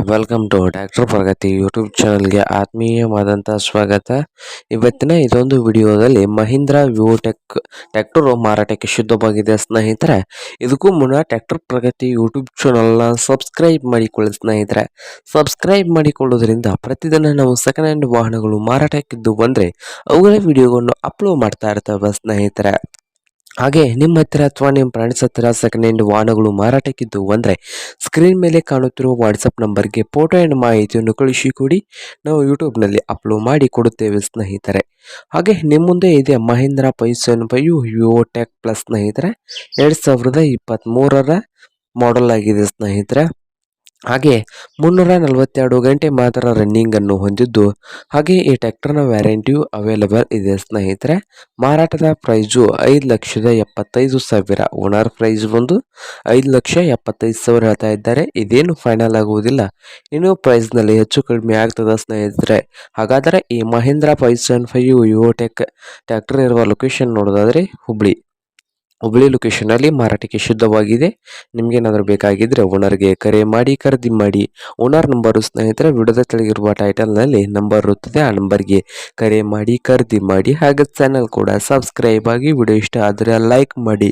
Welcome to tractor Pragati YouTube ಚಾನಲ್ಗೆ ಆತ್ಮೀಯವಾದಂಥ ಸ್ವಾಗತ. ಇವತ್ತಿನ ಇದೊಂದು ವಿಡಿಯೋದಲ್ಲಿ ಮಹೀಂದ್ರ ವಿವೋಟೆಕ್ ಟ್ರ್ಯಾಕ್ಟರ್ ಮಾರಾಟಕ್ಕೆ ಶುದ್ಧವಾಗಿದೆ ಸ್ನೇಹಿತರೆ. ಇದಕ್ಕೂ ಮುನ್ನ ಟ್ರ್ಯಾಕ್ಟರ್ ಪ್ರಗತಿ ಯೂಟ್ಯೂಬ್ ಚಾನಲ್ನ ಸಬ್ಸ್ಕ್ರೈಬ್ ಮಾಡಿಕೊಳ್ಳಿ ಸ್ನೇಹಿತರೆ. ಸಬ್ಸ್ಕ್ರೈಬ್ ಮಾಡಿಕೊಳ್ಳೋದ್ರಿಂದ ಪ್ರತಿದಿನ ನಾವು ಸೆಕೆಂಡ್ ಹ್ಯಾಂಡ್ ವಾಹನಗಳು ಮಾರಾಟಕ್ಕಿದ್ದು ಬಂದರೆ ಅವುಗಳ ವಿಡಿಯೋವನ್ನು ಅಪ್ಲೋಡ್ ಮಾಡ್ತಾ ಇರ್ತೇವೆ ಸ್ನೇಹಿತರೆ. ಹಾಗೆ ನಿಮ್ಮ ಹತ್ತಿರ ಅಥವಾ ನಿಮ್ಮ ಫ್ರೆಂಡ್ಸ್ ಹತ್ತಿರ ಸೆಕೆಂಡ್ ಹ್ಯಾಂಡ್ ವಾಹನಗಳು ಮಾರಾಟಕ್ಕಿದ್ದು ಅಂದರೆ ಸ್ಕ್ರೀನ್ ಮೇಲೆ ಕಾಣುತ್ತಿರುವ ವಾಟ್ಸಪ್ ನಂಬರ್ಗೆ ಫೋಟೋ ಆ್ಯಂಡ್ ಮಾಹಿತಿಯನ್ನು ಕಳಿಸಿಕೊಡಿ. ನಾವು ಯೂಟ್ಯೂಬ್ನಲ್ಲಿ ಅಪ್ಲೋಡ್ ಮಾಡಿ ಕೊಡುತ್ತೇವೆ ಸ್ನೇಹಿತರೆ. ಹಾಗೆ ನಿಮ್ಮ ಮುಂದೆ ಇದೆ ಮಹೀಂದ್ರ 575 ವಿವೋಟೆಕ್ ಪ್ಲಸ್ ಸ್ನೇಹಿತರೆ. 2023 ಮಾಡೆಲ್ ಆಗಿದೆ ಸ್ನೇಹಿತರೆ. ಹಾಗೆ 342 ಗಂಟೆ ಮಾತ್ರ ರನ್ನಿಂಗ್ ಅನ್ನು ಹೊಂದಿದ್ದು, ಹಾಗೆ ಈ ಟ್ರ್ಯಾಕ್ಟರ್ನ ವ್ಯಾರಂಟಿಯು ಅವೈಲೇಬಲ್ ಇದೆ ಸ್ನೇಹಿತರೆ. ಮಾರಾಟದ ಪ್ರೈಸು 5,75,000. ಓನರ್ ಪ್ರೈಸ್ ಬಂದು 5,75,000 ಹೇಳ್ತಾ ಇದ್ದಾರೆ. ಇದೇನು ಫೈನಲ್ ಆಗುವುದಿಲ್ಲ, ಇನ್ನೂ ಪ್ರೈಸ್ನಲ್ಲಿ ಹೆಚ್ಚು ಕಡಿಮೆ ಆಗ್ತದೆ ಸ್ನೇಹಿತರೆ. ಹಾಗಾದರೆ ಈ ಮಹೀಂದ್ರ 575 ವಿವೋಟೆಕ್ ಟ್ರ್ಯಾಕ್ಟರ್ ಇರುವ ಲೊಕೇಶನ್ ನೋಡೋದಾದರೆ ಹುಬ್ಳಿ ಲೊಕೇಶನಲ್ಲಿ ಮಾರಾಟಕ್ಕೆ ಶುದ್ಧವಾಗಿದೆ. ನಿಮಗೇನಾದರೂ ಬೇಕಾಗಿದ್ದರೆ ಓನರ್ಗೆ ಕರೆ ಮಾಡಿ ಖರೀದಿ ಮಾಡಿ. ಓನರ್ ನಂಬರು ಸ್ನೇಹಿತರೆ ವಿಡಿಯೋದ ಕೆಳಗಿರುವ ಟೈಟಲ್ನಲ್ಲಿ ನಂಬರ್ ಇರುತ್ತದೆ, ಆ ನಂಬರ್ಗೆ ಕರೆ ಮಾಡಿ ಖರೀದಿ ಮಾಡಿ. ಹಾಗೆ ಚಾನಲ್ ಕೂಡ ಸಬ್ಸ್ಕ್ರೈಬ್ ಆಗಿ. ವಿಡಿಯೋ ಇಷ್ಟ ಆದರೆ ಲೈಕ್ ಮಾಡಿ.